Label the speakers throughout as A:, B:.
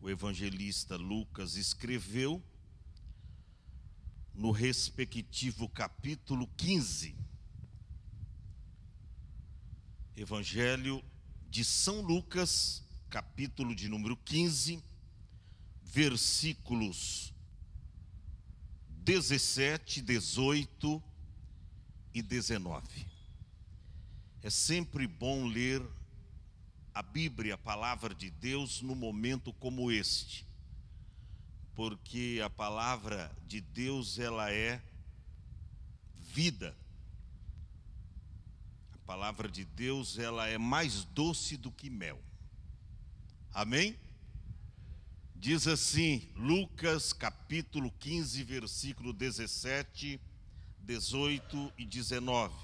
A: o evangelista Lucas escreveu no respectivo capítulo 15. Evangelho de São Lucas, capítulo de número 15, versículos 17, 18 e 19. É sempre bom ler a Bíblia, a palavra de Deus, no momento como este, porque a palavra de Deus, ela é vida. A palavra de Deus, ela é mais doce do que mel. Amém? Diz assim, Lucas capítulo 15, versículo 17, 18 e 19.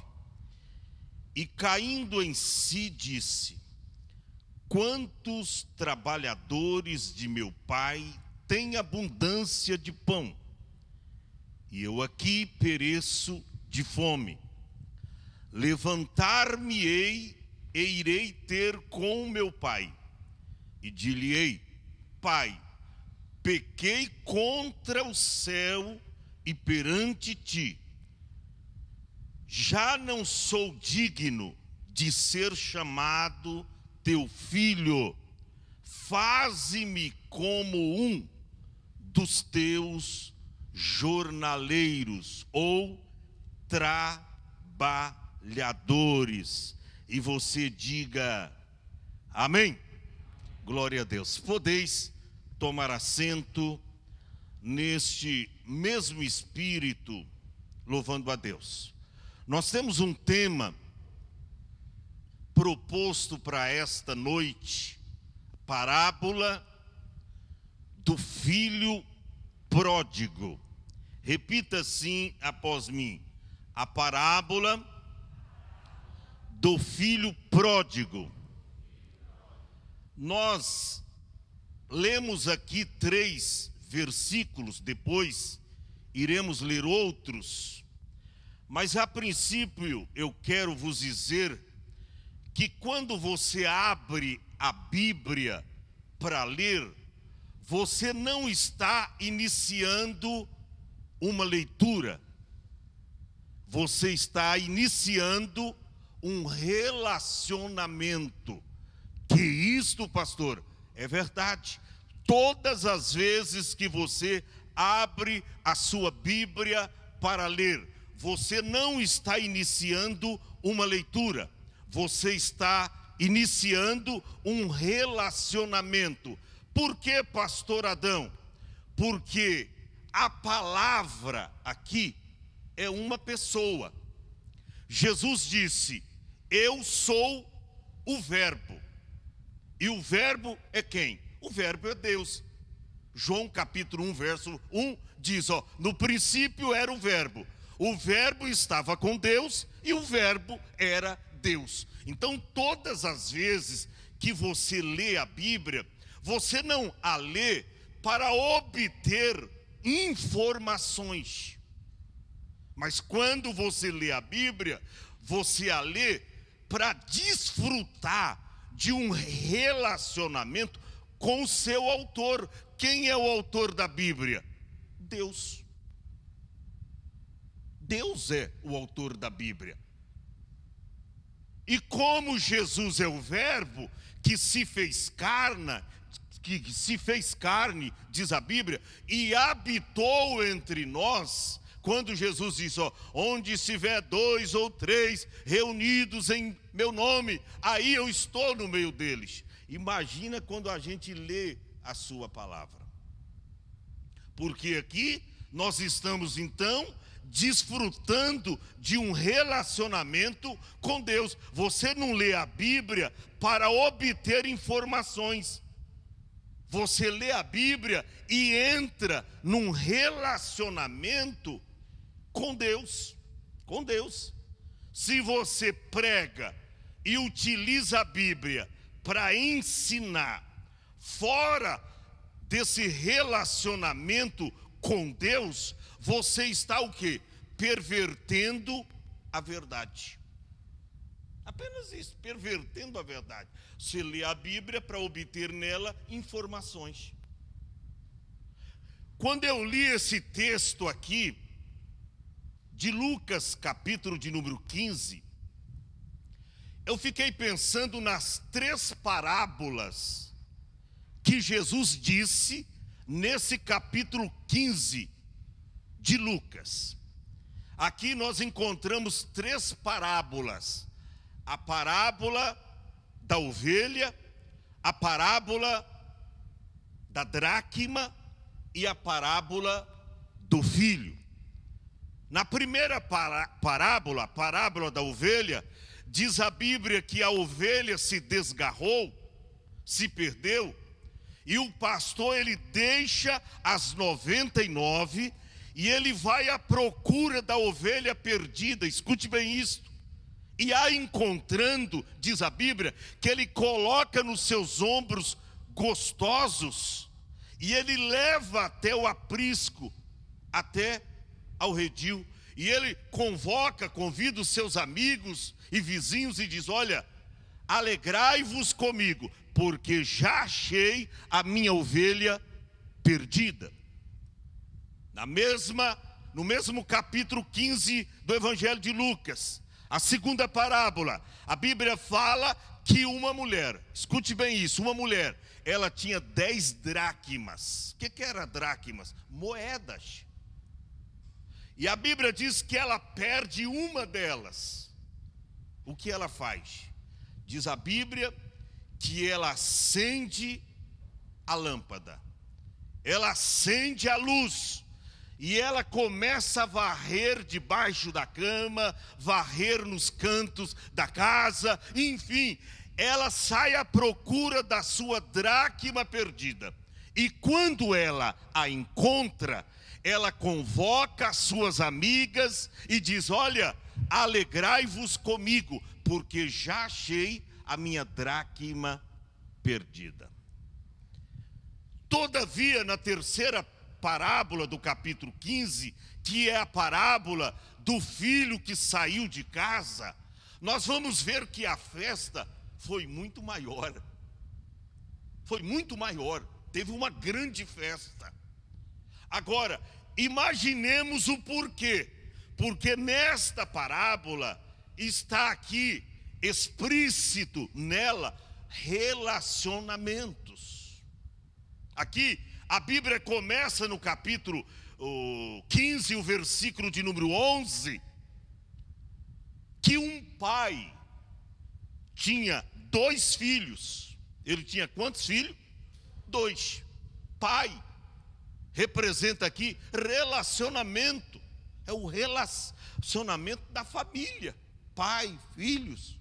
A: E caindo em si, disse: quantos trabalhadores de meu pai têm abundância de pão, e eu aqui pereço de fome. Levantar-me-ei e irei ter com meu pai, e dir-lhe-ei: Pai, pequei contra o céu e perante ti. Já não sou digno de ser chamado teu filho. Faze-me como um dos teus jornaleiros ou trabalhadores. E você diga amém. Glória a Deus. Podeis tomar assento neste mesmo espírito, louvando a Deus. Nós temos um tema proposto para esta noite, parábola do filho pródigo. Repita assim após mim: a parábola do filho pródigo. Nós lemos aqui 3 versículos, depois iremos ler outros, mas a princípio eu quero vos dizer que quando você abre a Bíblia para ler, você não está iniciando uma leitura, você está iniciando um relacionamento. Que isto, pastor, é verdade. Todas as vezes que você abre a sua Bíblia para ler, você não está iniciando uma leitura, você está iniciando um relacionamento. Por que, pastor Adão? Porque a palavra aqui é uma pessoa. Jesus disse: eu sou o verbo. E o verbo é quem? O verbo é Deus. João capítulo 1, verso 1 diz, no princípio era o verbo estava com Deus e o verbo era Deus. Então todas as vezes que você lê a Bíblia, você não a lê para obter informações, mas quando você lê a Bíblia, você a lê para desfrutar de um relacionamento com o seu autor. Quem é o autor da Bíblia? Deus. Deus é o autor da Bíblia. E como Jesus é o verbo que se fez carne, diz a Bíblia, e habitou entre nós, quando Jesus diz, onde estiver 2 ou 3 reunidos em meu nome, aí eu estou no meio deles. Imagina quando a gente lê a sua palavra. Porque aqui nós estamos então desfrutando de um relacionamento com Deus. Você não lê a Bíblia para obter informações. Você lê a Bíblia e entra num relacionamento com Deus. Com Deus. Se você prega e utiliza a Bíblia para ensinar fora desse relacionamento com Deus, você está o quê? Pervertendo a verdade. Apenas isso, pervertendo a verdade. Você lê a Bíblia para obter nela informações. Quando eu li esse texto aqui, de Lucas, capítulo de número 15, eu fiquei pensando nas 3 parábolas que Jesus disse nesse capítulo 15 de Lucas. Aqui nós encontramos 3 parábolas: a parábola da ovelha, a parábola da dracma e a parábola do filho. Na primeira parábola, a parábola da ovelha, diz a Bíblia que a ovelha se desgarrou, se perdeu, e o pastor ele deixa as 99 e ele vai à procura da ovelha perdida. Escute bem isto. E a encontrando, diz a Bíblia, que ele coloca nos seus ombros gostosos e ele leva até o aprisco, até ao redil, e ele convida os seus amigos e vizinhos e diz: olha, alegrai-vos comigo, porque já achei a minha ovelha perdida. No mesmo capítulo 15 do Evangelho de Lucas, a segunda parábola, a Bíblia fala que uma mulher, escute bem isso, uma mulher, ela tinha 10 dracmas. O que era dracmas? Moedas. E a Bíblia diz que ela perde uma delas. O que ela faz? Diz a Bíblia que ela acende a lâmpada, ela acende a luz, e ela começa a varrer debaixo da cama, varrer nos cantos da casa, enfim, ela sai à procura da sua dracma perdida. E quando ela a encontra, ela convoca as suas amigas e diz: olha, alegrai-vos comigo, porque já achei a minha dracma perdida. Todavia, na terceira parábola do capítulo 15, que é a parábola do filho que saiu de casa, nós vamos ver que a festa foi muito maior. Foi muito maior, teve uma grande festa. Agora, imaginemos o porquê. Porque nesta parábola está aqui explícito nela relacionamentos. Aqui a Bíblia começa no capítulo 15, o versículo de número 11, que um pai tinha 2 filhos. Ele tinha quantos filhos? 2. Pai representa aqui relacionamento. É o relacionamento da família, pai, filhos.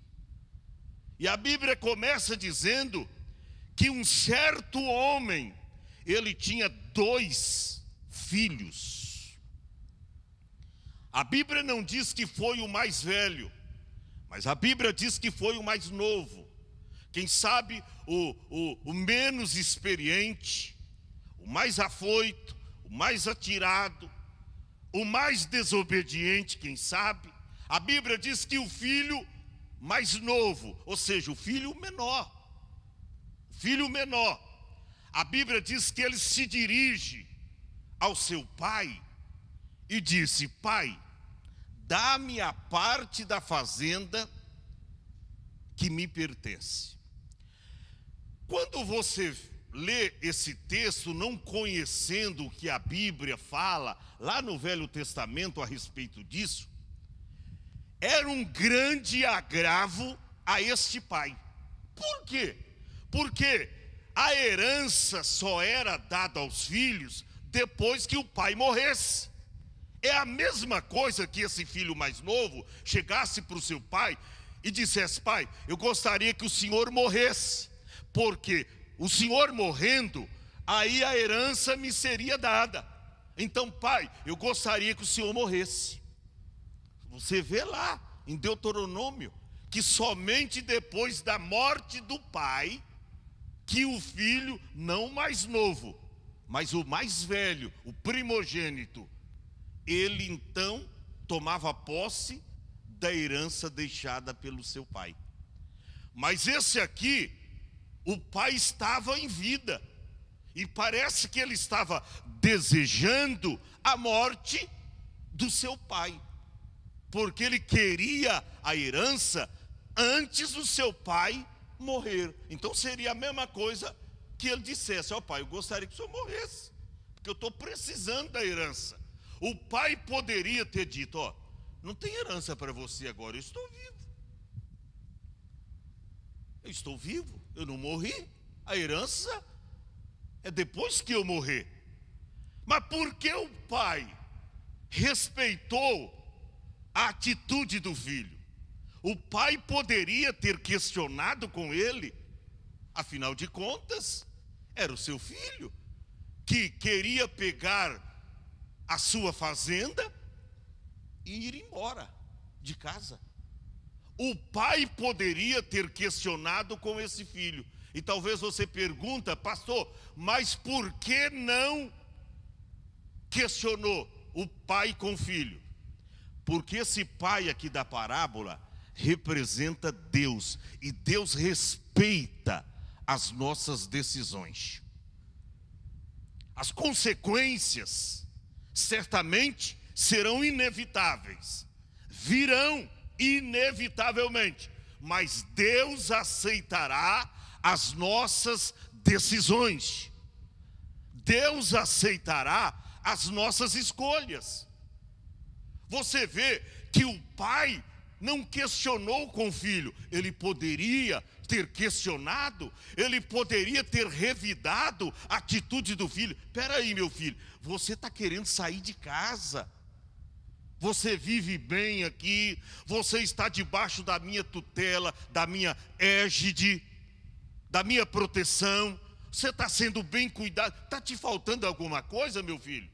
A: E a Bíblia começa dizendo que um certo homem, ele tinha 2 filhos. A Bíblia não diz que foi o mais velho, mas a Bíblia diz que foi o mais novo. Quem sabe o menos experiente, o mais afoito, o mais atirado, o mais desobediente, quem sabe. A Bíblia diz que o filho mais novo, ou seja, o filho menor, a Bíblia diz que ele se dirige ao seu pai e disse: pai, dá-me a parte da fazenda que me pertence. Quando você lê esse texto, não conhecendo o que a Bíblia fala lá no Velho Testamento a respeito disso, era um grande agravo a este pai. Por quê? Porque a herança só era dada aos filhos depois que o pai morresse. É a mesma coisa que esse filho mais novo chegasse para o seu pai e dissesse: pai, eu gostaria que o senhor morresse, porque o senhor morrendo, aí a herança me seria dada. Então, pai, eu gostaria que o senhor morresse. Você vê lá em Deuteronômio que somente depois da morte do pai, que o filho, não o mais novo, mas o mais velho, o primogênito, ele então tomava posse da herança deixada pelo seu pai. Mas esse aqui, o pai estava em vida, E parece que ele estava desejando a morte do seu pai, porque ele queria a herança antes do seu pai morrer. Então seria a mesma coisa que ele dissesse: ó pai, eu gostaria que o senhor morresse, porque eu estou precisando da herança. O pai poderia ter dito: ó, não tem herança para você agora, eu estou vivo. Eu estou vivo, eu não morri. A herança é depois que eu morrer. Mas por que o pai respeitou a atitude do filho? O pai poderia ter questionado com ele. Afinal de contas, era o seu filho que queria pegar a sua fazenda e ir embora de casa. O pai poderia ter questionado com esse filho. E talvez você pergunta: pastor, mas por que não questionou o pai com o filho? Porque esse pai aqui da parábola representa Deus, e Deus respeita as nossas decisões. As consequências certamente serão inevitáveis, virão inevitavelmente, mas Deus aceitará as nossas decisões. Deus aceitará as nossas escolhas. Você vê que o pai não questionou com o filho. Ele poderia ter questionado, ele poderia ter revidado a atitude do filho. Espera aí, meu filho, você está querendo sair de casa, você vive bem aqui, você está debaixo da minha tutela, da minha égide, da minha proteção, você está sendo bem cuidado. Está te faltando alguma coisa, meu filho?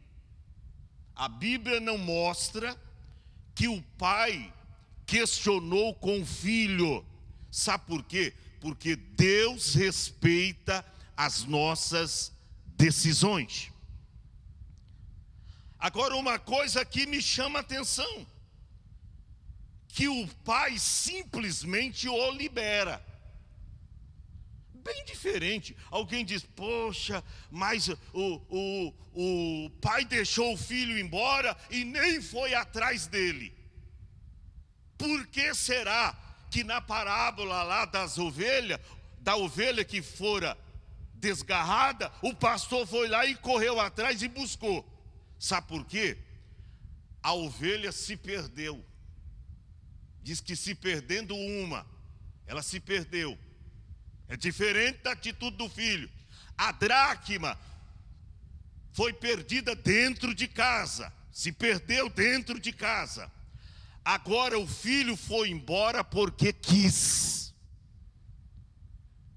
A: A Bíblia não mostra que o pai questionou com o filho. Sabe por quê? Porque Deus respeita as nossas decisões. Agora, uma coisa que me chama a atenção, que o pai simplesmente o libera. Bem diferente. Alguém diz: poxa, mas o pai deixou o filho embora e nem foi atrás dele. Por que será que na parábola lá das ovelhas, da ovelha que fora desgarrada, o pastor foi lá e correu atrás e buscou? Sabe por quê? A ovelha se perdeu. Diz que se perdendo uma, ela se perdeu. É diferente da atitude do filho. A dracma foi perdida dentro de casa, se perdeu dentro de casa. Agora o filho foi embora porque quis.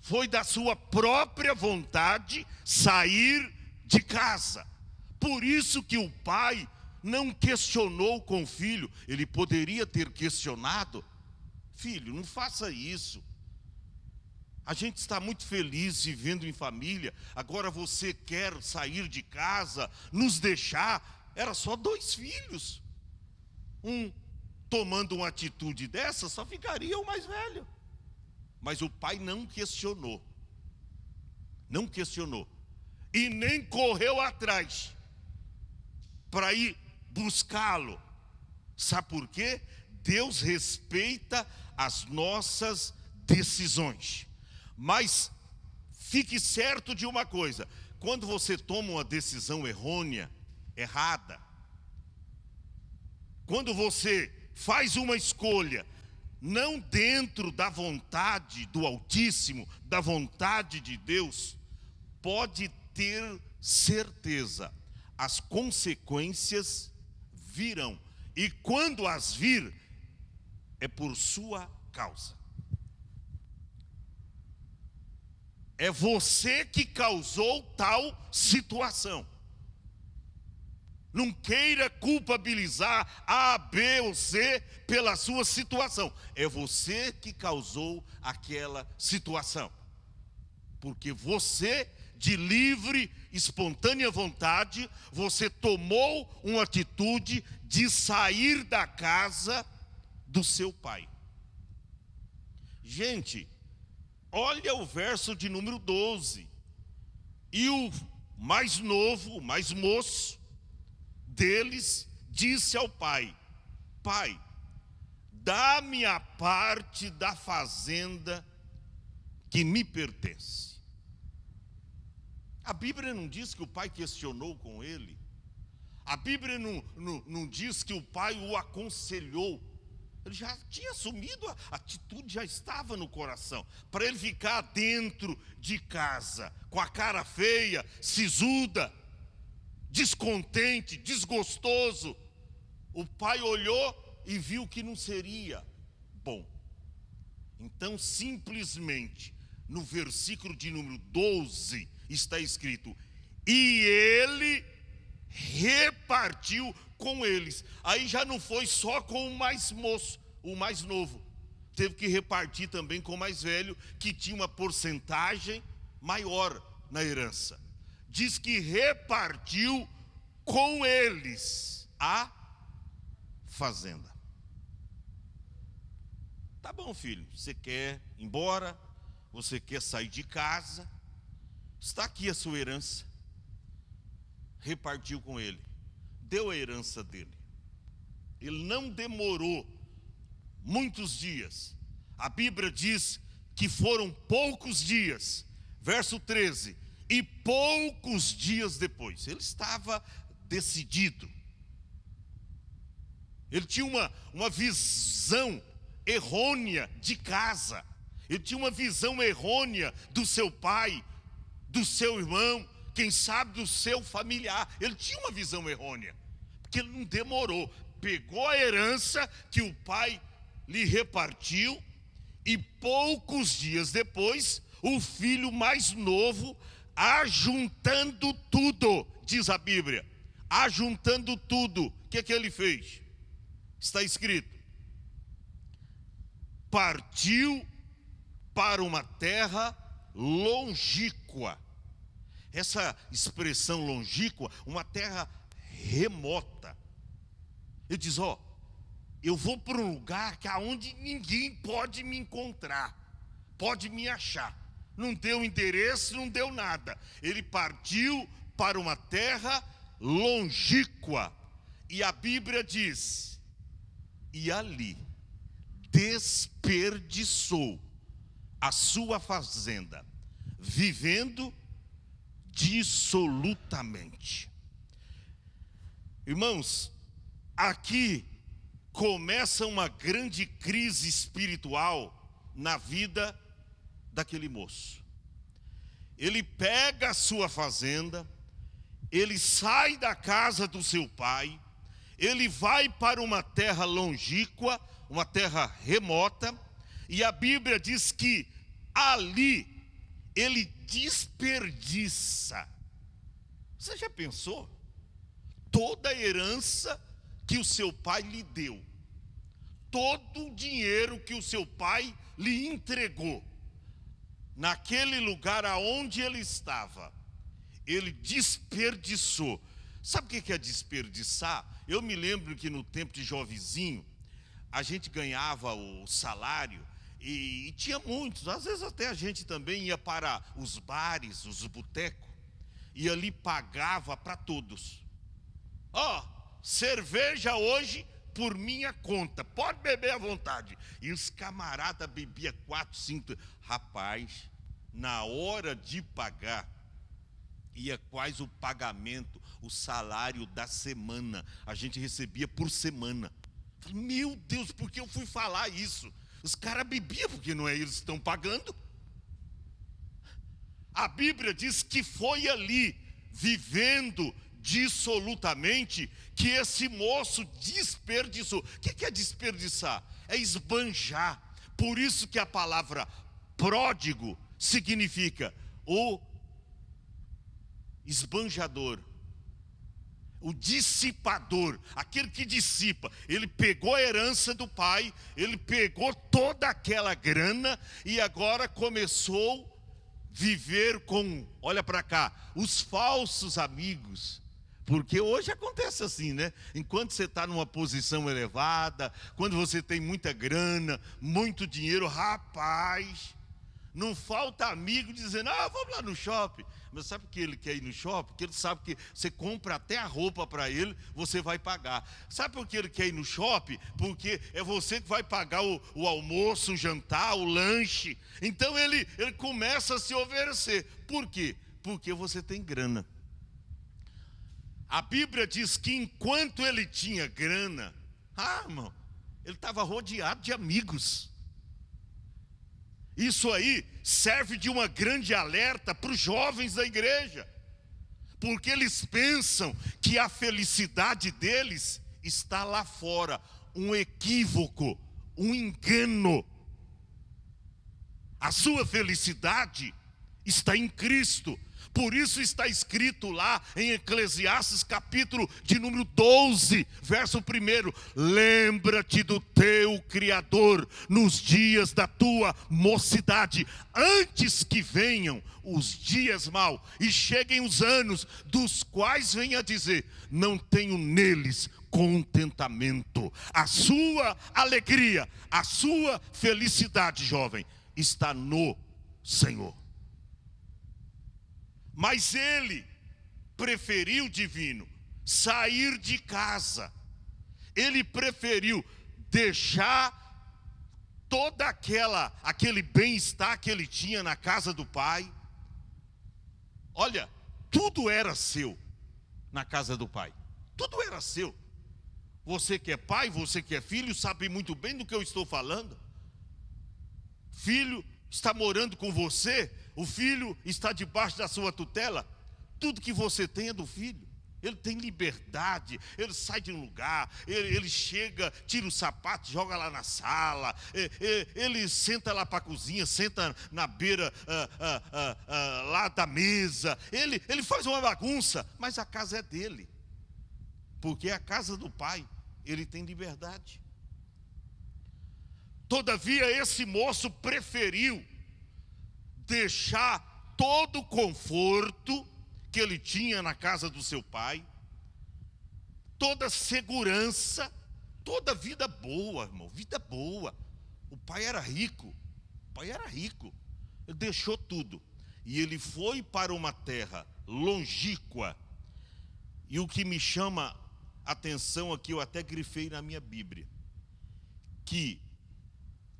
A: Foi da sua própria vontade sair de casa. Por isso que o pai não questionou com o filho. Ele poderia ter questionado: filho, não faça isso. A gente está muito feliz vivendo em família. Agora você quer sair de casa, nos deixar. Era só 2 filhos. Tomando uma atitude dessa, só ficaria o mais velho. Mas o pai não questionou. Não questionou. E nem correu atrás para ir buscá-lo. Sabe por quê? Deus respeita as nossas decisões. Mas fique certo de uma coisa: quando você toma uma decisão errada, quando você faz uma escolha não dentro da vontade do Altíssimo, da vontade de Deus, pode ter certeza, as consequências virão. E quando as vir, é por sua causa. É você que causou tal situação. Não queira culpabilizar A, B ou C pela sua situação. É você que causou aquela situação. Porque você, de livre, espontânea vontade, você tomou uma atitude de sair da casa do seu pai. Gente, olha o verso de número 12. E o mais novo, mais moço deles, disse ao pai: pai, dá-me a parte da fazenda que me pertence. A Bíblia não diz que o pai questionou com ele. A Bíblia não diz que o pai o aconselhou. Ele já tinha assumido, a atitude já estava no coração. Para ele ficar dentro de casa, com a cara feia, sisuda, descontente, desgostoso, o pai olhou e viu que não seria bom. Então, simplesmente, no versículo de número 12, está escrito: e ele repartiu com eles. Aí já não foi só com o mais moço, o mais novo. Teve que repartir também com o mais velho, que tinha uma porcentagem maior na herança. Diz que repartiu com eles a fazenda. Tá bom, filho, você quer ir embora, você quer sair de casa, está aqui a sua herança. Repartiu com ele, deu a herança dele. Ele não demorou muitos dias. A Bíblia diz que foram poucos dias. Verso 13: e poucos dias depois, ele estava decidido. Ele tinha uma visão errônea de casa. Ele tinha uma visão errônea do seu pai, do seu irmão, quem sabe do seu familiar. Ele tinha uma visão errônea, porque ele não demorou. Pegou a herança que o pai lhe repartiu, e poucos dias depois, o filho mais novo, ajuntando tudo, diz a Bíblia, ajuntando tudo, o que ele fez? Está escrito: partiu para uma terra longínqua. Essa expressão longínqua, uma terra remota. Ele diz: eu vou para um lugar que aonde ninguém pode me encontrar, pode me achar. Não deu endereço, não deu nada. Ele partiu para uma terra longínqua. E a Bíblia diz: e ali desperdiçou a sua fazenda, vivendo dissolutamente. Irmãos, aqui começa uma grande crise espiritual na vida daquele moço. Ele pega a sua fazenda, ele sai da casa do seu pai, ele vai para uma terra longínqua, uma terra remota, e a Bíblia diz que ali ele desperdiça. Você já pensou? Toda a herança que o seu pai lhe deu, todo o dinheiro que o seu pai lhe entregou, naquele lugar aonde ele estava, ele desperdiçou. Sabe o que é desperdiçar? Eu me lembro que no tempo de jovenzinho, a gente ganhava o salário, e tinha muitos, às vezes até a gente também ia para os bares, os botecos, e ali pagava para todos. Cerveja hoje por minha conta, pode beber à vontade. E os camaradas bebiam 4, 5. Rapaz, na hora de pagar, ia quase o pagamento, o salário da semana. A gente recebia por semana. Meu Deus, por que eu fui falar isso? Os caras bebiam porque não é eles que estão pagando. A Bíblia diz que foi ali, vivendo dissolutamente, que esse moço desperdiçou. O que é desperdiçar? É esbanjar. Por isso que a palavra pródigo significa o esbanjador, o dissipador, aquele que dissipa. Ele pegou a herança do pai, ele pegou toda aquela grana e agora começou a viver com, olha para cá, os falsos amigos. Porque hoje acontece assim, né? Enquanto você está numa posição elevada, quando você tem muita grana, muito dinheiro, rapaz, Não falta amigo dizendo, vamos lá no shopping. Mas sabe por que ele quer ir no shopping? Porque ele sabe que você compra até a roupa para ele, você vai pagar. Sabe por que ele quer ir no shopping? Porque é você que vai pagar o almoço, o jantar, o lanche. Então ele começa a se oferecer. Por quê? Porque você tem grana. A Bíblia diz que enquanto ele tinha grana, irmão, ele estava rodeado de amigos. Isso aí serve de uma grande alerta para os jovens da igreja, porque eles pensam que a felicidade deles está lá fora. Um equívoco, um engano. A sua felicidade está em Cristo. Por isso está escrito lá em Eclesiastes capítulo de número 12, verso 1. Lembra-te do teu Criador nos dias da tua mocidade, antes que venham os dias maus e cheguem os anos, dos quais venha dizer, não tenho neles contentamento. A sua alegria, a sua felicidade, jovem, está no Senhor. Mas ele preferiu, divino, sair de casa. Ele preferiu deixar toda aquele bem-estar que ele tinha na casa do pai. Olha, tudo era seu na casa do pai. Tudo era seu. Você que é pai, você que é filho, sabe muito bem do que eu estou falando. Filho está morando com você, o filho está debaixo da sua tutela. Tudo que você tem é do filho. Ele tem liberdade, ele sai de um lugar, ele chega, tira o sapato, joga lá na sala, ele senta lá para a cozinha, senta na beira lá da mesa, ele faz uma bagunça, mas a casa é dele, porque é a casa do pai, ele tem liberdade. Todavia esse moço preferiu deixar todo o conforto que ele tinha na casa do seu pai, toda a segurança, toda a vida boa, irmão, vida boa. O pai era rico, ele deixou tudo. E ele foi para uma terra longínqua. E o que me chama a atenção aqui, eu até grifei na minha Bíblia, que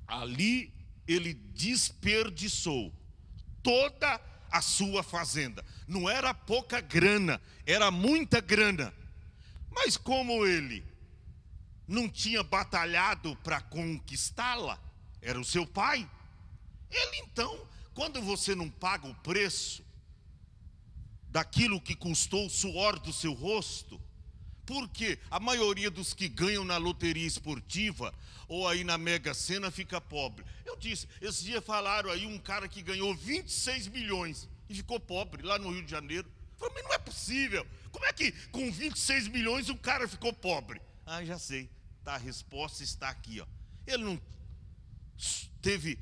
A: ali ele desperdiçou toda a sua fazenda. Não era pouca grana, era muita grana. Mas como ele não tinha batalhado para conquistá-la, era o seu pai. Ele então, quando você não paga o preço daquilo que custou o suor do seu rosto, porque a maioria dos que ganham na loteria esportiva ou aí na Mega Sena fica pobre. Eu disse, esse dia falaram aí um cara que ganhou 26 milhões e ficou pobre lá no Rio de Janeiro. Eu falei, mas não é possível. Como é que com 26 milhões um cara ficou pobre? Já sei. Tá, a resposta está aqui, ó. Ele não teve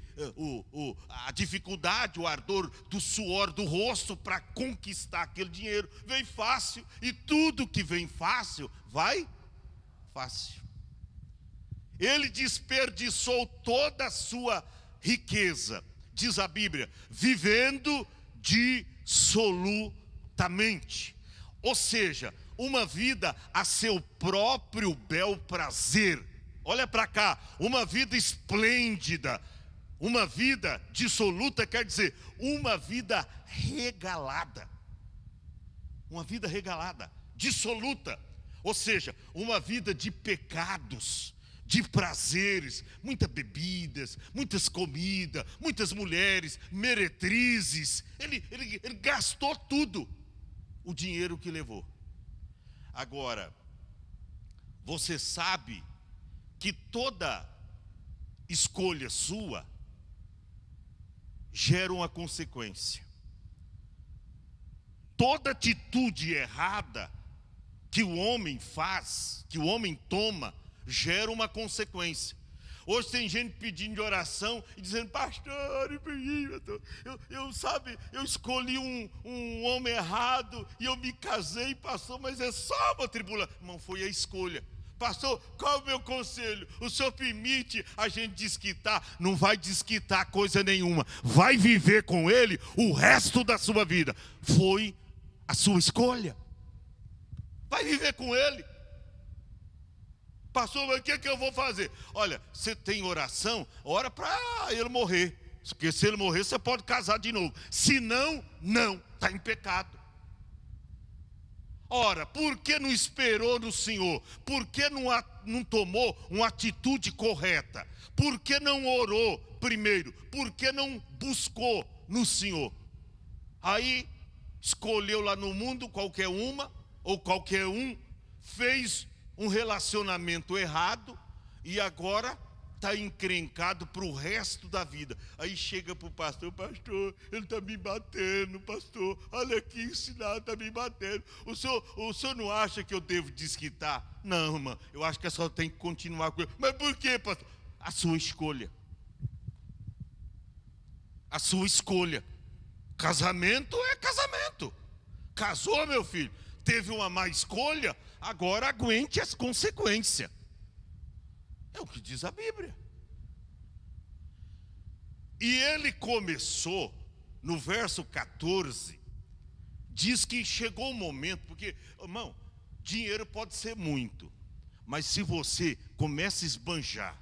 A: a dificuldade, o ardor do suor do rosto para conquistar aquele dinheiro. Veio fácil, e tudo que vem fácil, vai fácil. Ele desperdiçou toda a sua riqueza, diz a Bíblia, vivendo dissolutamente. Ou seja, uma vida a seu próprio bel prazer. Olha para cá, uma vida esplêndida, uma vida dissoluta quer dizer uma vida regalada. Uma vida regalada, dissoluta, ou seja, uma vida de pecados, de prazeres, muitas bebidas, muitas comidas, muitas mulheres, meretrizes. Ele gastou tudo, o dinheiro que levou. Agora, você sabe que toda escolha sua gera uma consequência. Toda atitude errada que o homem faz, que o homem toma, gera uma consequência. Hoje tem gente pedindo de oração e dizendo, pastor, eu escolhi um homem errado e eu me casei, pastor, mas é só uma tribulação. Irmão, foi a escolha. Pastor, qual é o meu conselho? O senhor permite a gente desquitar? Não vai desquitar coisa nenhuma. Vai viver com ele o resto da sua vida. Foi a sua escolha. Vai viver com ele. Pastor, mas o que é que eu vou fazer? Olha, você tem oração, ora para ele morrer. Porque se ele morrer, você pode casar de novo. Se não, não, está em pecado. Ora, por que não esperou no Senhor? Por que não tomou uma atitude correta? Por que não orou primeiro? Por que não buscou no Senhor? Aí, escolheu lá no mundo qualquer uma, ou qualquer um, fez um relacionamento errado, e agora está encrencado para o resto da vida. Aí chega para o pastor, pastor, ele está me batendo, pastor, olha aqui, ensinado, está me batendo. O senhor não acha que eu devo desquitar? Não, irmão, eu acho que só tem que continuar com ele. Mas por quê, pastor? A sua escolha. A sua escolha. Casamento é casamento. Casou, meu filho, teve uma má escolha, agora aguente as consequências. É o que diz a Bíblia. E ele começou, no verso 14, diz que chegou o momento, porque, irmão, dinheiro pode ser muito, mas se você começa a esbanjar,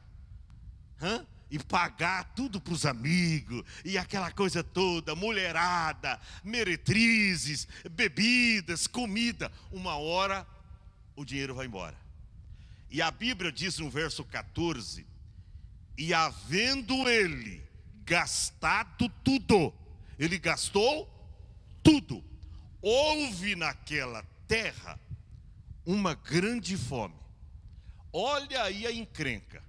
A: e pagar tudo para os amigos, e aquela coisa toda, mulherada, meretrizes, bebidas, comida, uma hora o dinheiro vai embora. E a Bíblia diz no verso 14, e havendo ele gastado tudo, ele gastou tudo, houve naquela terra uma grande fome. Olha aí a encrenca,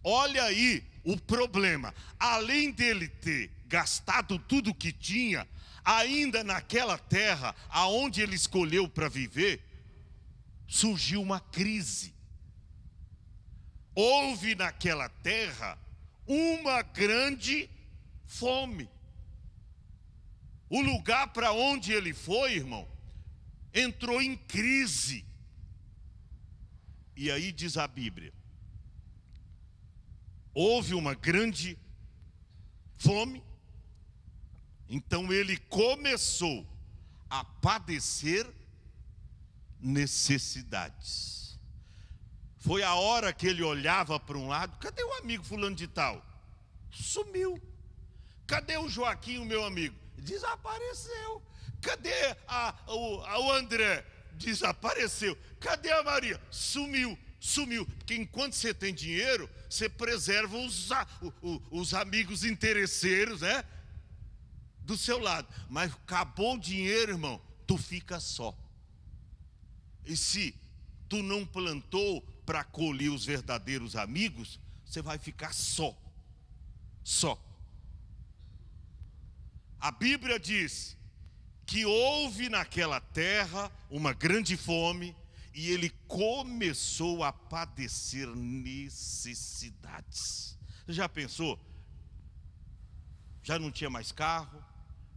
A: olha aí o problema. Além dele ter gastado tudo que tinha, ainda naquela terra aonde ele escolheu para viver, surgiu uma crise. Houve naquela terra uma grande fome. O lugar para onde ele foi, irmão, entrou em crise. E aí diz a Bíblia, houve uma grande fome, então ele começou a padecer necessidades. Foi a hora que ele olhava para um lado, cadê o amigo fulano de tal? Sumiu. Cadê o Joaquim, o meu amigo? Desapareceu. Cadê o André? Desapareceu. Cadê a Maria? Sumiu. Porque enquanto você tem dinheiro, você preserva os amigos interesseiros, né? Do seu lado. Mas acabou o dinheiro, irmão, tu fica só. E se tu não plantou para colher os verdadeiros amigos, você vai ficar só. A Bíblia diz que houve naquela terra uma grande fome, e ele começou a padecer necessidades. Você já pensou? Já não tinha mais carro,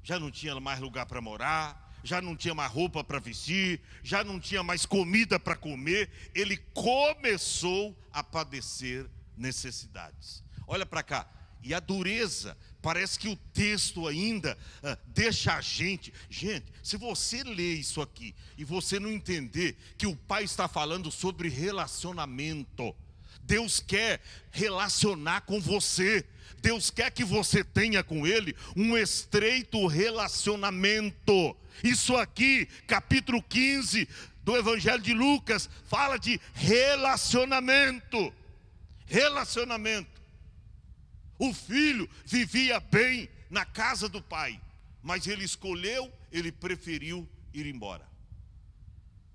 A: já não tinha mais lugar para morar, já não tinha mais roupa para vestir, já não tinha mais comida para comer. Ele começou a padecer necessidades. Olha para cá, e a dureza, parece que o texto ainda deixa a gente, se você ler isso aqui e você não entender que o pai está falando sobre relacionamento, Deus quer relacionar com você, Deus quer que você tenha com Ele um estreito relacionamento. Isso aqui, capítulo 15 do Evangelho de Lucas, fala de relacionamento. O filho vivia bem na casa do pai, mas ele preferiu ir embora.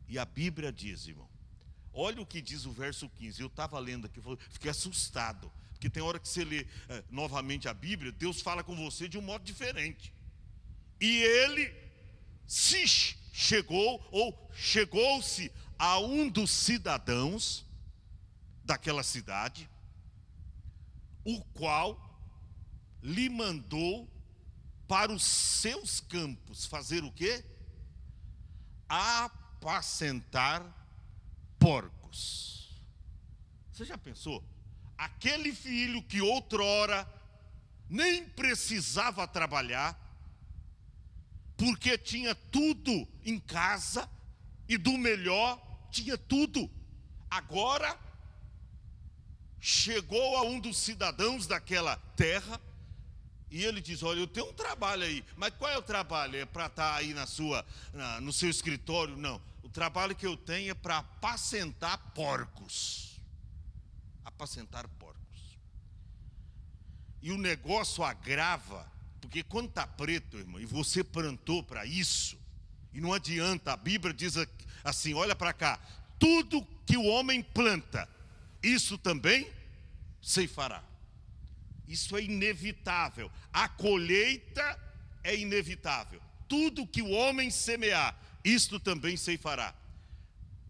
A: E a Bíblia diz, irmão, olha o que diz o verso 15, eu estava lendo aqui, fiquei assustado, porque tem hora que você lê novamente a Bíblia, Deus fala com você de um modo diferente. E ele chegou-se a um dos cidadãos daquela cidade, o qual lhe mandou para os seus campos fazer o quê? Apacentar porcos. Você já pensou? Aquele filho que outrora nem precisava trabalhar, porque tinha tudo em casa e do melhor, tinha tudo. Agora, chegou a um dos cidadãos daquela terra e ele diz: olha, eu tenho um trabalho aí. Mas qual é o trabalho? É para estar aí no seu escritório? Não, o trabalho que eu tenho é para apacentar porcos. Apacentar porcos. E o negócio agrava, porque quando está preto, irmão, e você plantou para isso, e não adianta, a Bíblia diz assim, olha para cá: tudo que o homem planta, isso também ceifará. Isso é inevitável. A colheita é inevitável. Tudo que o homem semear, isto também ceifará.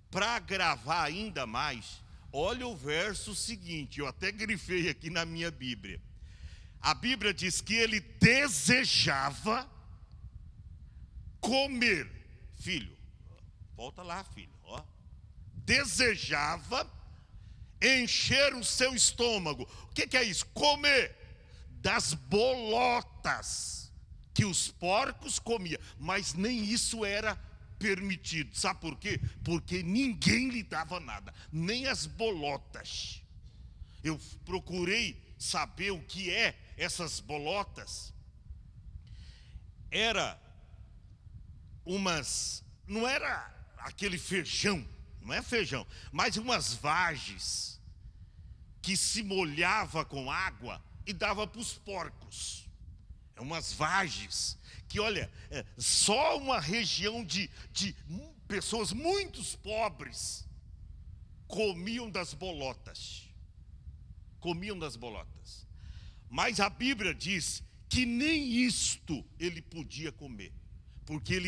A: Para agravar ainda mais, olha o verso seguinte, eu até grifei aqui na minha Bíblia. A Bíblia diz que ele desejava comer. Filho, volta lá, filho, ó. Desejava encher o seu estômago. O que é isso? Comer das bolotas que os porcos comiam. Mas nem isso era permitido. Sabe por quê? Porque ninguém lhe dava nada, nem as bolotas. Eu procurei saber o que é essas bolotas. Não era aquele feijão, não é feijão, mas umas vagens que se molhava com água e dava para os porcos. É umas vagens que, olha, só uma região de pessoas muito pobres comiam das bolotas. Comiam das bolotas. Mas a Bíblia diz que nem isto ele podia comer. Porque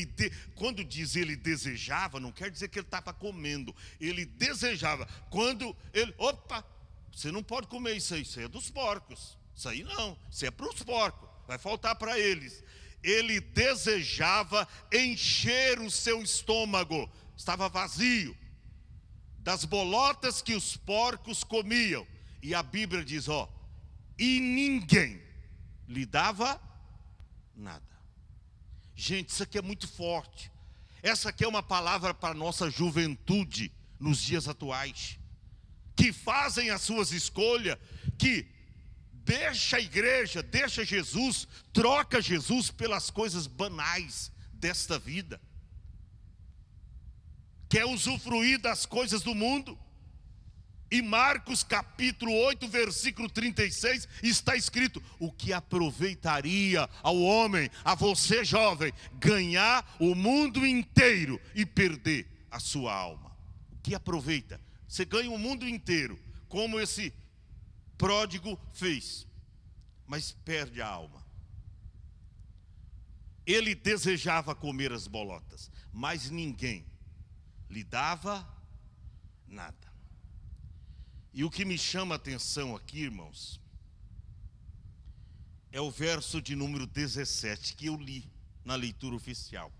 A: quando diz ele desejava, não quer dizer que ele estava comendo. Ele desejava. Quando ele, opa, você não pode comer isso aí é dos porcos. Isso aí não, isso é para os porcos, vai faltar para eles. Ele desejava encher o seu estômago, estava vazio, das bolotas que os porcos comiam. E a Bíblia diz, ó, e ninguém lhe dava nada. Gente, isso aqui é muito forte. Essa aqui é uma palavra para a nossa juventude nos dias atuais, que fazem as suas escolhas, que deixa a igreja, deixa Jesus, troca Jesus pelas coisas banais desta vida, quer usufruir das coisas do mundo. E Marcos capítulo 8, versículo 36, está escrito: o que aproveitaria ao homem, a você jovem, ganhar o mundo inteiro e perder a sua alma? O que aproveita? Você ganha o mundo inteiro, como esse pródigo fez, mas perde a alma. Ele desejava comer as bolotas, mas ninguém lhe dava nada. E o que me chama a atenção aqui, irmãos, é o verso de número 17, que eu li na leitura oficial.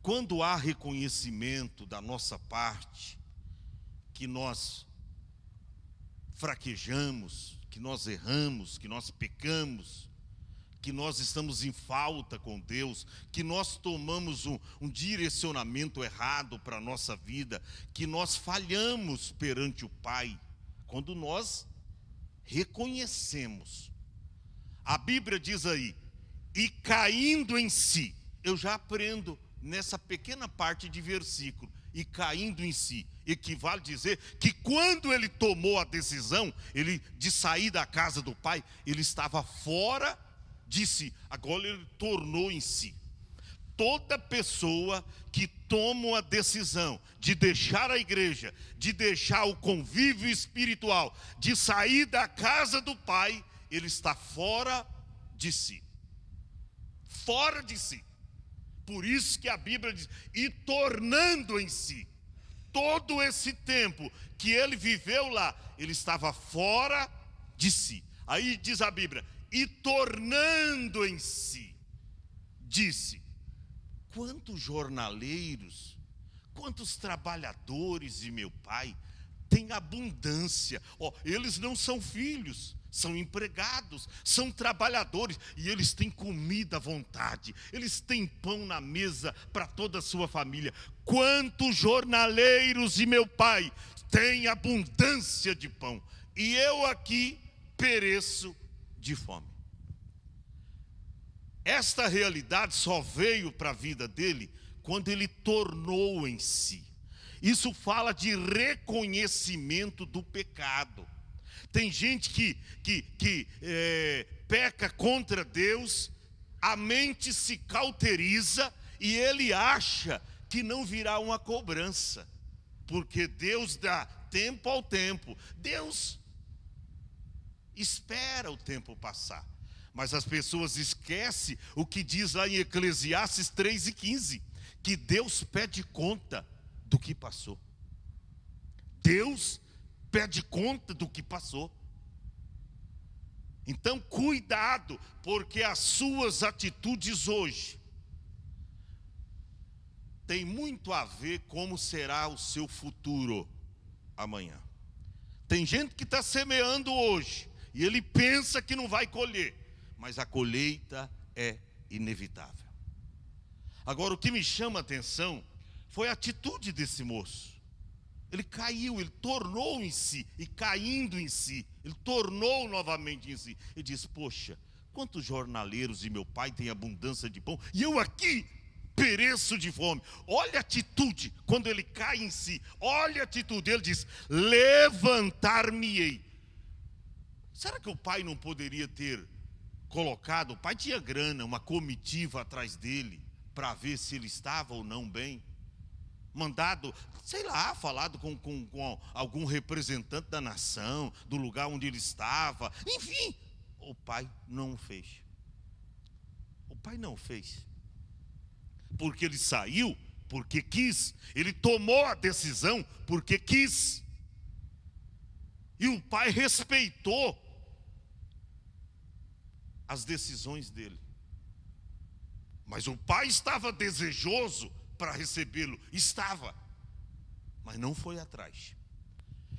A: Quando há reconhecimento da nossa parte, que nós fraquejamos, que nós erramos, que nós pecamos, que nós estamos em falta com Deus, que nós tomamos um direcionamento errado para a nossa vida, que nós falhamos perante o Pai, quando nós reconhecemos. A Bíblia diz aí, e caindo em si, eu já aprendo nessa pequena parte de versículo, e caindo em si, equivale a dizer que quando ele tomou a decisão, de sair da casa do Pai, ele estava fora de si, agora ele tornou em si. Toda pessoa que toma uma decisão de deixar a igreja, de deixar o convívio espiritual, de sair da casa do Pai, ele está fora de si. Fora de si. Por isso que a Bíblia diz, e tornando em si. Todo esse tempo que ele viveu lá, ele estava fora de si. Aí diz a Bíblia, e tornando em si, disse: quantos jornaleiros, quantos trabalhadores de meu pai tem abundância. Eles não são filhos, são empregados, são trabalhadores, e eles têm comida à vontade, eles têm pão na mesa para toda a sua família. Quantos jornaleiros de meu pai têm abundância de pão, e eu aqui pereço de fome. Esta realidade só veio para a vida dele quando ele tornou em si. Isso fala de reconhecimento do pecado. Tem gente que peca contra Deus, a mente se cauteriza e ele acha que não virá uma cobrança, porque Deus dá tempo ao tempo. Deus espera o tempo passar. Mas as pessoas esquecem o que diz lá em Eclesiastes 3:15, que Deus pede conta do que passou. Deus pede conta do que passou. Então, cuidado, porque as suas atitudes hoje têm muito a ver como será o seu futuro amanhã. Tem gente que está semeando hoje e ele pensa que não vai colher, mas a colheita é inevitável. Agora, o que me chama a atenção foi a atitude desse moço. Ele caiu, ele tornou em si, e caindo em si, ele tornou novamente em si. Ele diz: poxa, quantos jornaleiros de meu pai têm abundância de pão, e eu aqui pereço de fome. Olha a atitude, quando ele cai em si, olha a atitude. Ele diz: levantar-me-ei. Será que o pai não poderia ter colocado? O pai tinha grana, uma comitiva atrás dele, para ver se ele estava ou não bem. Mandado, sei lá, falado com algum representante da nação, do lugar onde ele estava. Enfim, o pai não fez. O pai não fez. Porque ele saiu, porque quis. Ele tomou a decisão, porque quis. E o pai respeitou as decisões dele. Mas o pai estava desejoso para recebê-lo, estava, mas não foi atrás.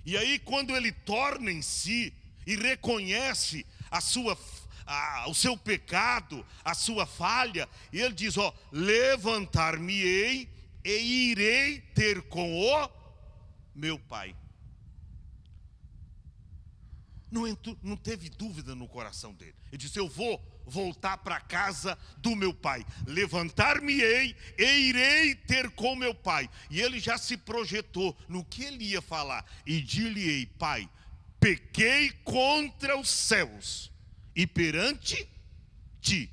A: E aí, quando ele torna em si e reconhece o seu pecado, a sua falha, ele diz: levantar-me-ei e irei ter com o meu pai. Não teve dúvida no coração dele. Ele disse: eu vou voltar para a casa do meu pai. Levantar-me-ei e irei ter com meu pai. E ele já se projetou no que ele ia falar. E dir-lhe-ei: pai, pequei contra os céus e perante ti.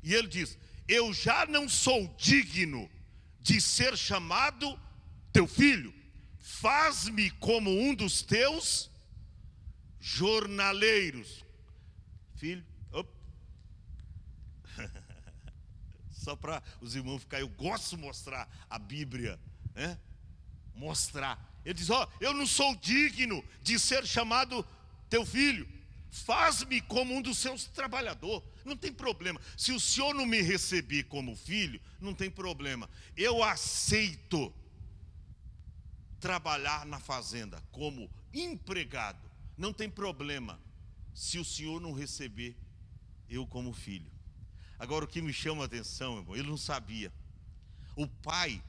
A: E ele diz: eu já não sou digno de ser chamado teu filho. Faz-me como um dos teus jornaleiros. Filho, só para os irmãos ficarem, eu gosto de mostrar a Bíblia, né? Mostrar. Ele diz: eu não sou digno de ser chamado teu filho. Faz-me como um dos seus trabalhadores. Não tem problema. Se o senhor não me receber como filho, não tem problema. Eu aceito trabalhar na fazenda como empregado. Não tem problema se o senhor não receber eu como filho. Agora, o que me chama a atenção, irmão, ele não sabia. O pai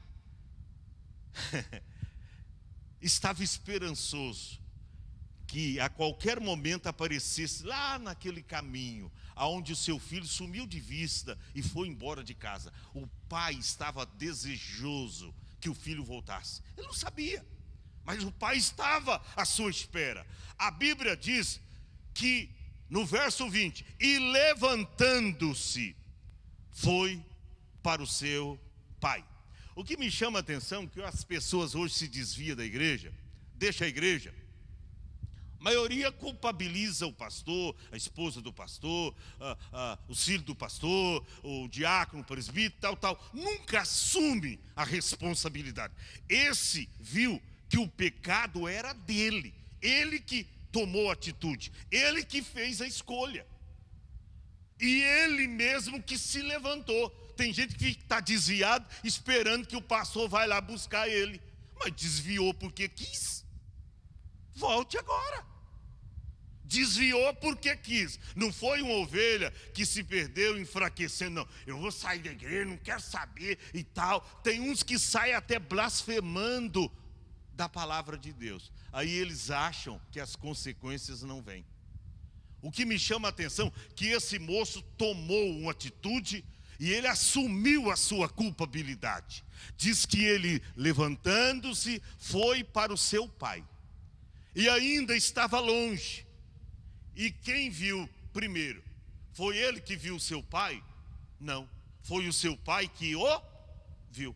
A: estava esperançoso que a qualquer momento aparecesse lá naquele caminho, aonde o seu filho sumiu de vista e foi embora de casa. O pai estava desejoso que o filho voltasse. Ele não sabia, mas o pai estava à sua espera. A Bíblia diz que no verso 20: e levantando-se, foi para o seu pai. O que me chama a atenção é que as pessoas hoje se desviam da igreja, deixa a igreja. A maioria culpabiliza o pastor, a esposa do pastor, os filhos do pastor, o diácono, o presbítero, tal. Nunca assume a responsabilidade. Esse viu que o pecado era dele. Ele que tomou a atitude, ele que fez a escolha, e ele mesmo que se levantou. Tem gente que está desviado, esperando que o pastor vai lá buscar ele, mas desviou porque quis. volte agora. Desviou porque quis. Não foi uma ovelha que se perdeu enfraquecendo, não. Eu vou sair da igreja, não quero saber e tal. Tem uns que saem até blasfemando da palavra de Deus. Aí eles acham que as consequências não vêm. O que me chama a atenção é que esse moço tomou uma atitude e ele assumiu a sua culpabilidade. Diz que ele, levantando-se, foi para o seu pai. E ainda estava longe. E quem viu primeiro? Foi ele que viu o seu pai? Não, foi o seu pai que o viu.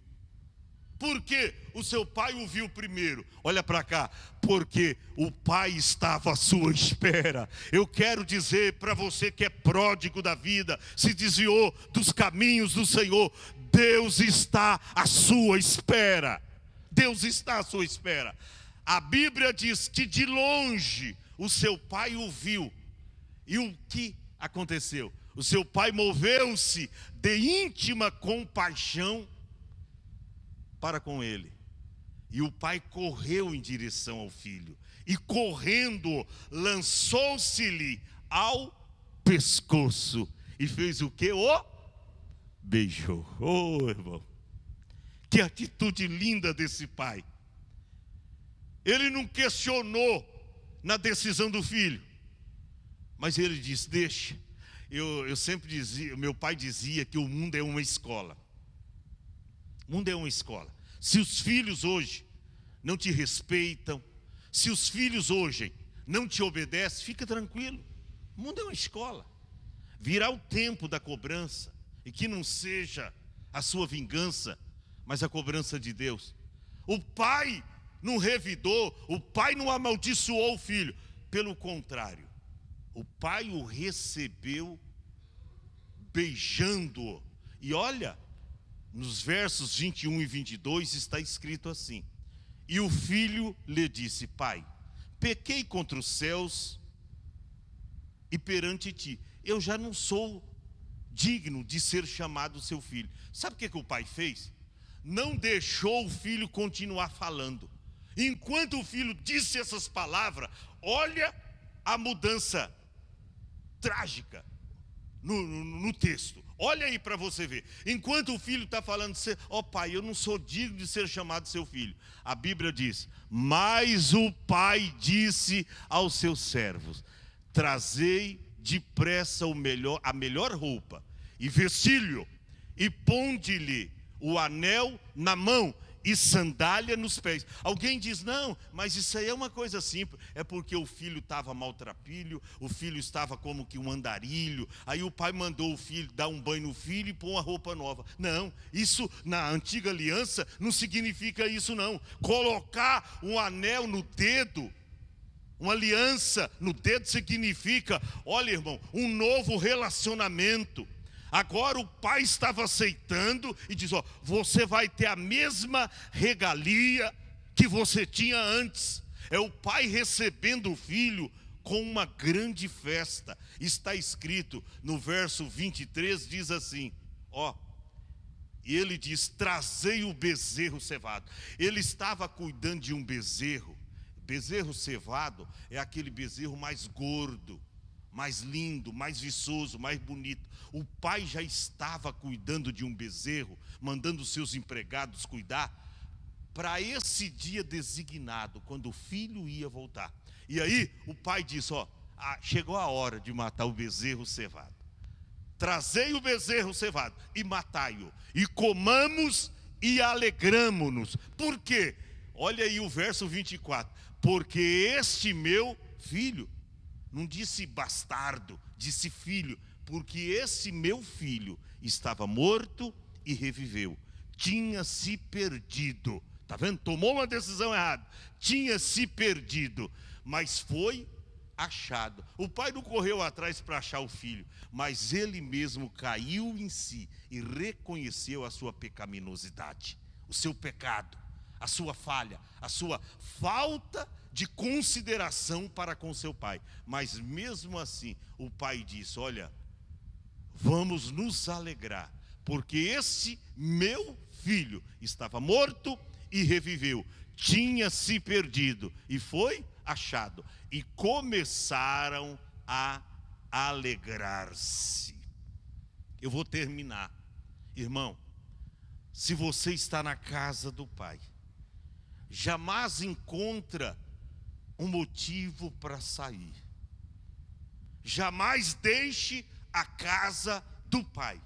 A: Por que o seu pai o viu primeiro? Olha para cá, porque o pai estava à sua espera. Eu quero dizer para você que é pródigo da vida, se desviou dos caminhos do Senhor, Deus está à sua espera. Deus está à sua espera. A Bíblia diz que de longe o seu pai o viu. E o que aconteceu? O seu pai moveu-se de íntima compaixão para com ele. E o pai correu em direção ao filho. E correndo, lançou-se-lhe ao pescoço. E fez o que? O beijou. Oh, irmão. Que atitude linda desse pai. Ele não questionou na decisão do filho. Mas ele disse, deixa. Eu sempre dizia, meu pai dizia que o mundo é uma escola. O mundo é uma escola. Se os filhos hoje não te respeitam, se os filhos hoje não te obedecem, fica tranquilo. O mundo é uma escola. Virá o tempo da cobrança, e que não seja a sua vingança, mas a cobrança de Deus. O pai não revidou, o pai não amaldiçoou o filho. Pelo contrário, o pai o recebeu beijando-o. E olha, nos versos 21 e 22 está escrito assim: e o filho lhe disse, pai, pequei contra os céus e perante ti. Eu já não sou digno de ser chamado seu filho. Sabe o que o pai fez? Não deixou o filho continuar falando. Enquanto o filho disse essas palavras, olha a mudança trágica no texto. Olha aí para você ver. Enquanto o filho está falando, ó pai, eu não sou digno de ser chamado seu filho. A Bíblia diz, mas o pai disse aos seus servos, trazei depressa a melhor roupa e vestilho, e ponde-lhe o anel na mão e sandália nos pés. Alguém diz, não, mas isso aí é uma coisa simples. É porque o filho estava maltrapilho, o filho estava como que um andarilho. Aí o pai mandou o filho dar um banho no filho e pôr uma roupa nova. Não, isso na antiga aliança não significa isso não. Colocar um anel no dedo, uma aliança no dedo significa, olha irmão, um novo relacionamento. Agora o pai estava aceitando e diz, ó, você vai ter a mesma regalia que você tinha antes. É o pai recebendo o filho com uma grande festa. Está escrito no verso 23, diz assim, ó, e ele diz, trazei o bezerro cevado. Ele estava cuidando de um bezerro. Bezerro cevado é aquele bezerro mais gordo, mais lindo, mais viçoso, mais bonito. O pai já estava cuidando de um bezerro, mandando seus empregados cuidar, para esse dia designado, quando o filho ia voltar. E aí o pai disse, ó, chegou a hora de matar o bezerro cevado. Trazei o bezerro cevado e matai-o, e comamos e alegramo-nos. Por quê? Olha aí o verso 24. Porque este meu filho, não disse bastardo, disse filho, porque esse meu filho estava morto e reviveu, tinha se perdido, está vendo? Tomou uma decisão errada, tinha se perdido, mas foi achado. O pai não correu atrás para achar o filho, mas ele mesmo caiu em si e reconheceu a sua pecaminosidade, o seu pecado, a sua falha, a sua falta de consideração para com seu pai. Mas mesmo assim, o pai disse, olha, vamos nos alegrar, porque esse meu filho estava morto e reviveu, tinha se perdido e foi achado. E começaram a alegrar-se. Eu vou terminar. Irmão, se você está na casa do Pai, jamais encontra um motivo para sair. Jamais deixe a casa do Pai.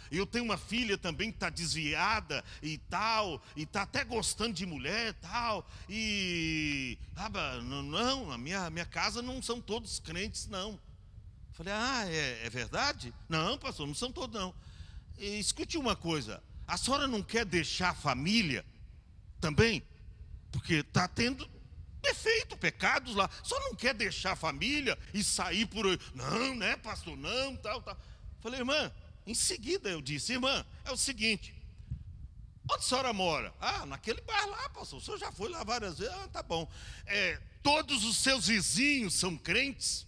A: Eu tenho uma filha também que está desviada e tal, e está até gostando de mulher e tal, e não, a minha casa não são todos crentes, não. Falei, é verdade? Não, pastor, não são todos, não. E escute uma coisa, a senhora não quer deixar a família também? Porque está tendo defeito, pecados lá, só não quer deixar a família e sair por aí. Não, né, pastor, não, tal. Falei, irmã, em seguida eu disse, irmã, é o seguinte, onde a senhora mora? Naquele bairro lá, pastor, o senhor já foi lá várias vezes, tá bom. Todos os seus vizinhos são crentes?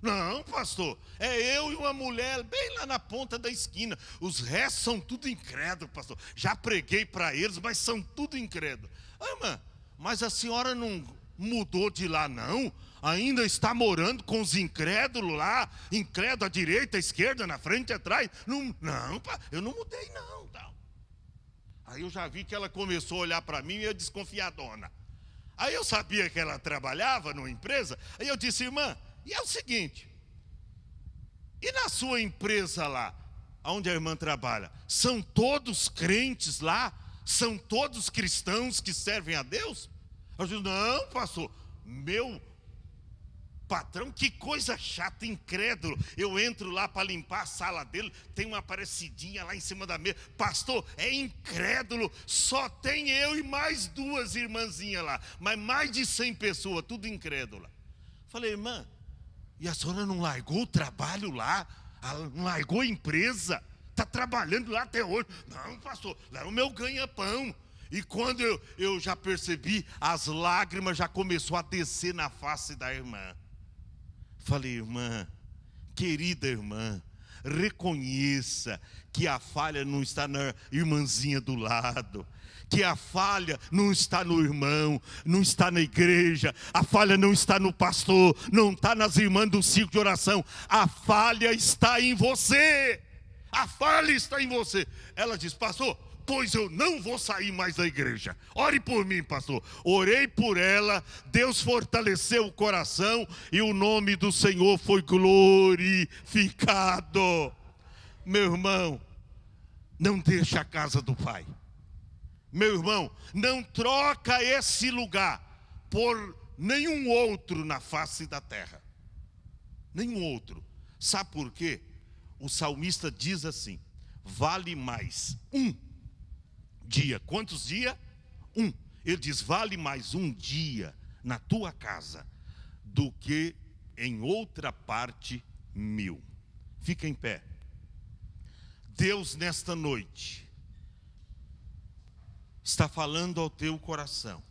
A: Não, pastor, é eu e uma mulher bem lá na ponta da esquina. Os restos são tudo incrédulos, pastor. Já preguei para eles, mas são tudo incrédulos. Irmã, mas a senhora não mudou de lá, não? Ainda está morando com os incrédulos lá, incrédulo à direita, à esquerda, na frente, atrás? Não, eu não mudei, não. Tal. Aí eu já vi que ela começou a olhar para mim e eu desconfiadona. Aí eu sabia que ela trabalhava numa empresa, aí eu disse, irmã, e é o seguinte, e na sua empresa lá, onde a irmã trabalha, são todos crentes lá? São todos cristãos que servem a Deus? Eu disse, não, pastor, meu patrão, que coisa chata, incrédulo. Eu entro lá para limpar a sala dele, tem uma parecidinha lá em cima da mesa. Pastor, é incrédulo, só tem eu e mais 2 irmãzinhas lá, mas mais de 100 pessoas, tudo incrédula. Falei, irmã, e a senhora não largou o trabalho lá? Não largou a empresa? Está trabalhando lá até hoje? Não, pastor, lá é o meu ganha-pão. E quando eu já percebi, as lágrimas já começou a descer na face da irmã. Falei, irmã, querida irmã, reconheça que a falha não está na irmãzinha do lado, que a falha não está no irmão, não está na igreja, a falha não está no pastor, não está nas irmãs do círculo de oração, a falha está em você, a falha está em você. Ela diz, pastor, pois eu não vou sair mais da igreja. Ore por mim, pastor. Orei por ela, Deus fortaleceu o coração e o nome do Senhor foi glorificado. Meu irmão, não deixe a casa do Pai. Meu irmão, não troca esse lugar por nenhum outro na face da terra. Nenhum outro. Sabe por quê? O salmista diz assim, vale mais um dia. Quantos dias? Um. Ele diz, vale mais um dia na tua casa do que em outra parte 1000. Fica em pé. Deus nesta noite está falando ao teu coração.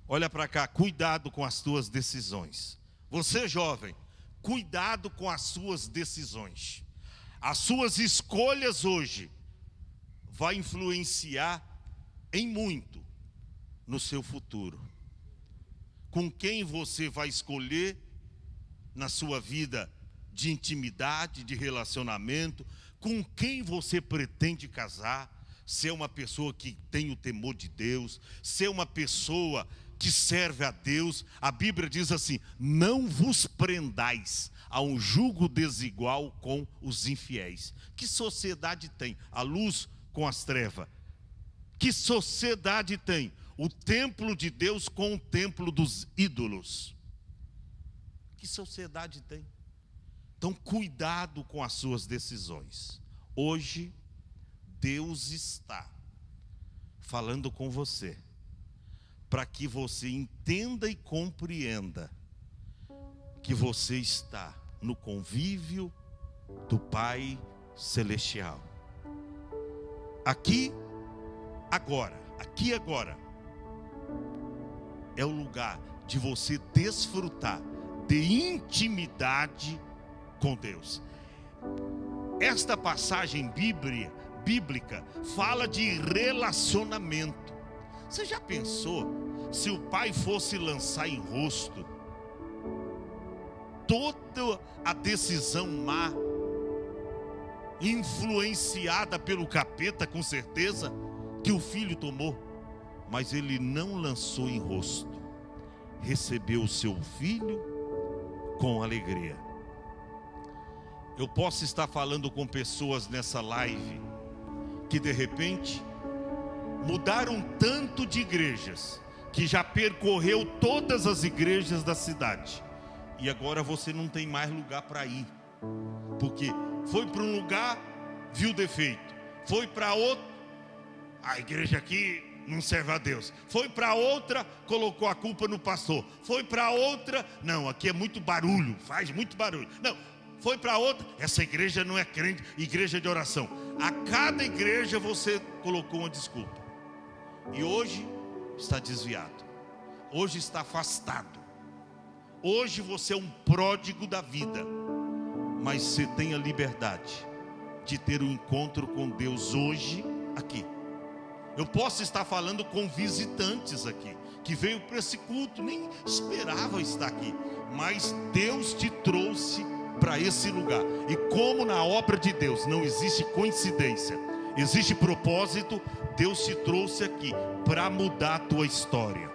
A: Olha para cá, cuidado com as tuas decisões. Você jovem, cuidado com as suas decisões. As suas escolhas hoje vai influenciar em muito no seu futuro. Com quem você vai escolher na sua vida de intimidade, de relacionamento, com quem você pretende casar, ser uma pessoa que tem o temor de Deus, ser uma pessoa que serve a Deus. A Bíblia diz assim, não vos prendais a um jugo desigual com os infiéis. Que sociedade tem a luz com as trevas? Que sociedade tem o templo de Deus com o templo dos ídolos? Que sociedade tem? Então cuidado com as suas decisões. Hoje Deus está falando com você para que você entenda e compreenda que você está no convívio do Pai Celestial. Aqui agora é o lugar de você desfrutar de intimidade com Deus. Esta passagem bíblica fala de relacionamento. Você já pensou se o pai fosse lançar em rosto toda a decisão má, influenciada pelo capeta, com certeza, que o filho tomou, mas ele não lançou em rosto, recebeu o seu filho com alegria. Eu posso estar falando com pessoas nessa live que de repente mudaram tanto de igrejas, que já percorreu todas as igrejas da cidade, e agora você não tem mais lugar para ir, porque foi para um lugar, viu defeito, foi para outro, a igreja aqui não serve a Deus, foi para outra, colocou a culpa no pastor, foi para outra, não, aqui é muito barulho, faz muito barulho, não, foi para outra, essa igreja não é crente, igreja de oração. A cada igreja você colocou uma desculpa, e hoje está desviado, hoje está afastado, hoje você é um pródigo da vida, mas você tem a liberdade de ter um encontro com Deus hoje aqui. Eu posso estar falando com visitantes aqui, que veio para esse culto, nem esperava estar aqui, mas Deus te trouxe para esse lugar. E como na obra de Deus não existe coincidência, existe propósito, Deus te trouxe aqui para mudar a tua história.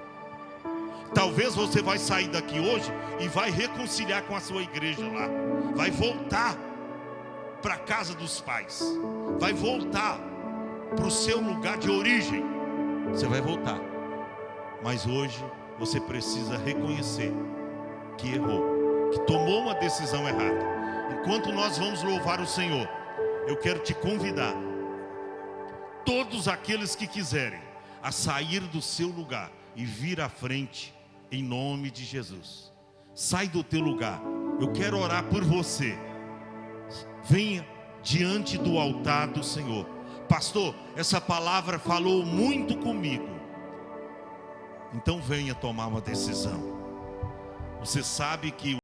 A: Talvez você vai sair daqui hoje e vai reconciliar com a sua igreja lá, vai voltar para a casa dos pais, vai voltar para o seu lugar de origem, você vai voltar, mas hoje você precisa reconhecer que errou, que tomou uma decisão errada. Enquanto nós vamos louvar o Senhor, eu quero te convidar, todos aqueles que quiserem, a sair do seu lugar e vir à frente, em nome de Jesus. Sai do teu lugar, eu quero orar por você. Venha diante do altar do Senhor. Pastor, essa palavra falou muito comigo. Então venha tomar uma decisão. Você sabe que